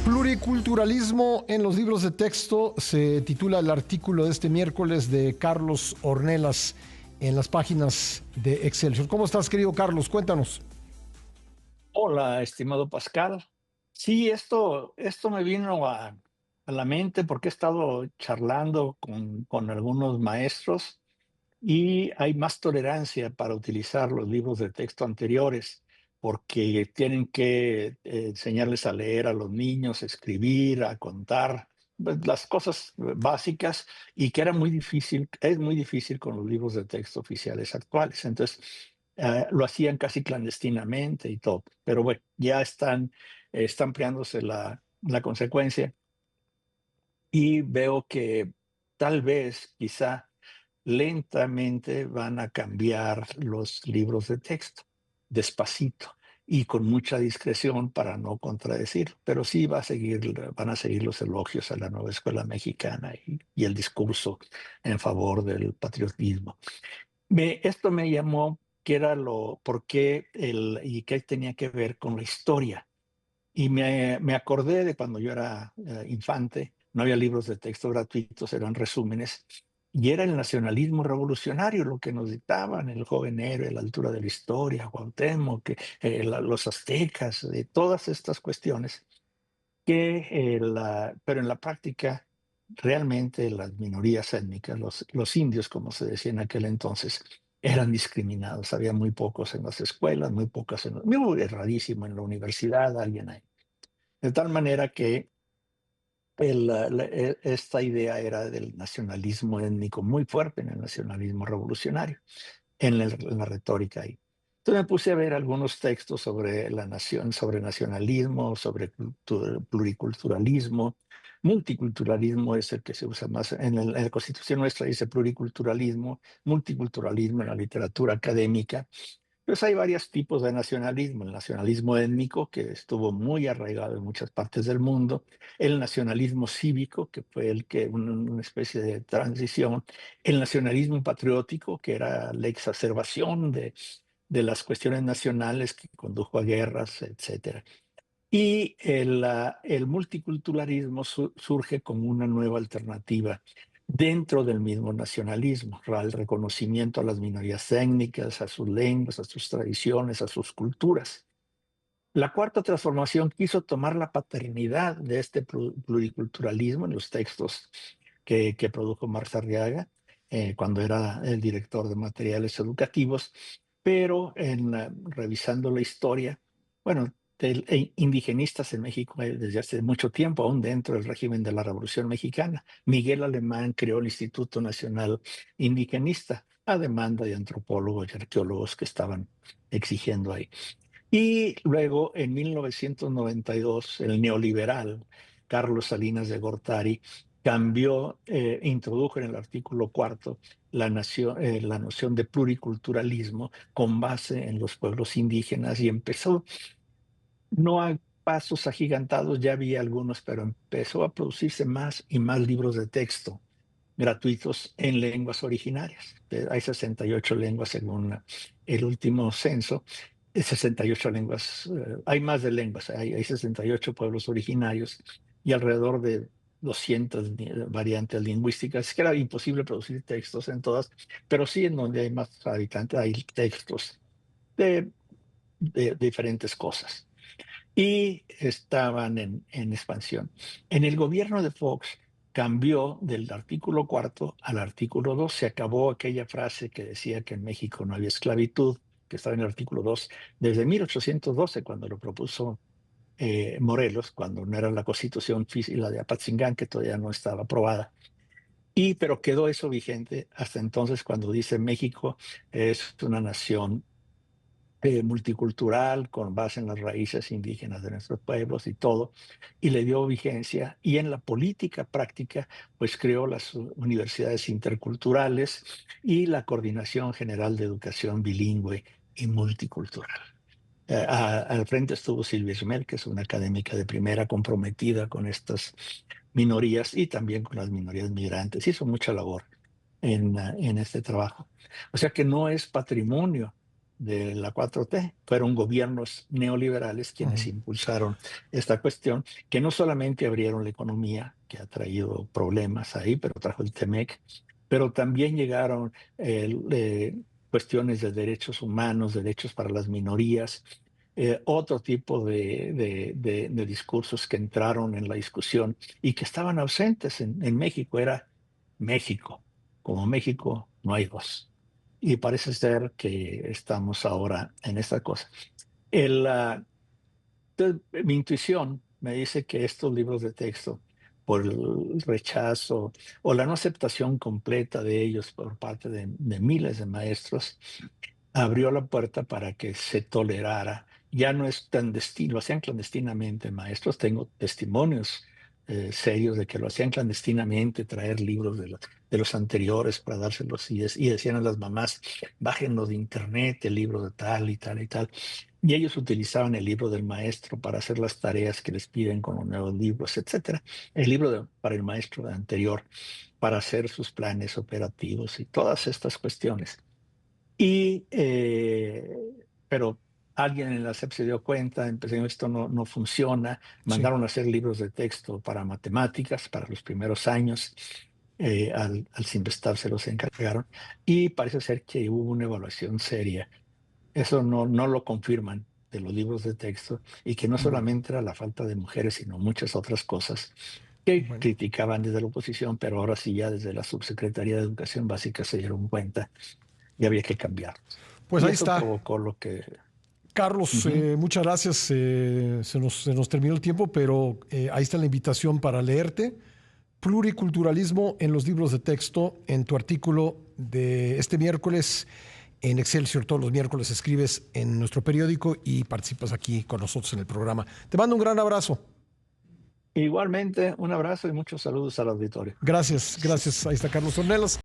Pluriculturalismo en los libros de texto se titula el artículo de este miércoles de Carlos Ornelas en las páginas de Excelsior. ¿Cómo estás, querido Carlos? Cuéntanos. Hola, estimado Pascal. Sí, esto me vino a la mente porque he estado charlando con algunos maestros y hay más tolerancia para utilizar los libros de texto anteriores porque tienen que enseñarles a leer a los niños, a escribir, a contar, pues, las cosas básicas y que era muy difícil, es muy difícil con los libros de texto oficiales actuales. Entonces, lo hacían casi clandestinamente y todo. Pero bueno, ya está ampliándose la consecuencia y veo que tal vez, quizá, lentamente van a cambiar los libros de texto, despacito y con mucha discreción para no contradecir, pero sí van a seguir los elogios a la nueva escuela mexicana y el discurso en favor del patriotismo. Esto me llamó que era por qué y qué tenía que ver con la historia. Y me acordé de cuando yo era infante, no había libros de texto gratuitos, eran resúmenes, y era el nacionalismo revolucionario lo que nos dictaban, el joven héroe, la altura de la historia, Cuauhtémoc, los aztecas, todas estas cuestiones, pero en la práctica, realmente las minorías étnicas, los indios, como se decía en aquel entonces, eran discriminados. Había muy pocos en las escuelas, muy pocas muy rarísimo en la universidad, alguien ahí. De tal manera que esta idea era del nacionalismo étnico muy fuerte en el nacionalismo revolucionario, en la retórica ahí. Entonces me puse a ver algunos textos sobre la nación, sobre nacionalismo, sobre pluriculturalismo. Multiculturalismo es el que se usa más. En la Constitución nuestra dice pluriculturalismo, multiculturalismo en la literatura académica. Pues hay varios tipos de nacionalismo: el nacionalismo étnico, que estuvo muy arraigado en muchas partes del mundo; el nacionalismo cívico, que fue una especie de transición; el nacionalismo patriótico, que era la exacerbación de las cuestiones nacionales que condujo a guerras, etcétera. Y el multiculturalismo surge como una nueva alternativa dentro del mismo nacionalismo, el reconocimiento a las minorías étnicas, a sus lenguas, a sus tradiciones, a sus culturas. La cuarta transformación quiso tomar la paternidad de este pluriculturalismo en los textos que produjo Marx Arriaga cuando era el director de materiales educativos, pero revisando la historia, bueno, indigenistas en México desde hace mucho tiempo, aún dentro del régimen de la Revolución Mexicana. Miguel Alemán creó el Instituto Nacional Indigenista a demanda de antropólogos y arqueólogos que estaban exigiendo ahí. Y luego, en 1992, el neoliberal Carlos Salinas de Gortari introdujo en el artículo cuarto la noción de pluriculturalismo con base en los pueblos indígenas y empezó, no a pasos agigantados, ya había algunos, pero empezó a producirse más y más libros de texto gratuitos en lenguas originarias. Hay 68 lenguas según el último censo. 68 lenguas, hay más de lenguas, hay 68 pueblos originarios y alrededor de 200 variantes lingüísticas. Es que era imposible producir textos en todas, pero sí en donde hay más habitantes hay textos de, de diferentes cosas y estaban en expansión. En el gobierno de Fox cambió del artículo cuarto al artículo 2. Se acabó aquella frase que decía que en México no había esclavitud, que estaba en el artículo 2 desde 1812, cuando lo propuso Morelos, cuando no era la constitución la de Apatzingán, que todavía no estaba aprobada. Pero quedó eso vigente hasta entonces, cuando dice México es una nación multicultural con base en las raíces indígenas de nuestros pueblos y todo, y le dio vigencia. Y en la política práctica, pues creó las universidades interculturales y la Coordinación General de Educación Bilingüe y Multicultural. Al frente estuvo Silvia Ismel, que es una académica de primera comprometida con estas minorías y también con las minorías migrantes. Hizo mucha labor en este trabajo. O sea que no es patrimonio de la 4T. Fueron gobiernos neoliberales quienes impulsaron esta cuestión, que no solamente abrieron la economía, que ha traído problemas ahí, pero trajo el TEMEC, pero también llegaron cuestiones de derechos humanos, derechos para las minorías, otro tipo de discursos que entraron en la discusión y que estaban ausentes en México. Era México. Como México no hay dos. Y parece ser que estamos ahora en esta cosa. Mi intuición me dice que estos libros de texto, por el rechazo o la no aceptación completa de ellos por parte de miles de maestros, abrió la puerta para que se tolerara. Ya no es clandestino, lo hacían clandestinamente maestros. Tengo testimonios serios de que lo hacían clandestinamente, traer libros de los anteriores para dárselos y decían a las mamás, bájenlo de internet, el libro de tal y tal y tal. Y ellos utilizaban el libro del maestro para hacer las tareas que les piden con los nuevos libros, etcétera. El libro para el maestro anterior, para hacer sus planes operativos y todas estas cuestiones. Pero alguien en la SEP se dio cuenta, empezó, esto no funciona, mandaron a hacer libros de texto para matemáticas para los primeros años, al Simvestab se los encargaron, y parece ser que hubo una evaluación seria. Eso no lo confirman de los libros de texto, y que no solamente era la falta de mujeres, sino muchas otras cosas que criticaban desde la oposición, pero ahora sí ya desde la Subsecretaría de Educación Básica se dieron cuenta y había que cambiar. Pues y ahí eso está. Provocó lo que... Carlos, muchas gracias. Se nos terminó el tiempo, pero ahí está la invitación para leerte. Pluriculturalismo en los libros de texto, en tu artículo de este miércoles en Excelsior. Todos los miércoles escribes en nuestro periódico y participas aquí con nosotros en el programa. Te mando un gran abrazo. Igualmente, un abrazo y muchos saludos al auditorio. Gracias. Ahí está Carlos Ornelas.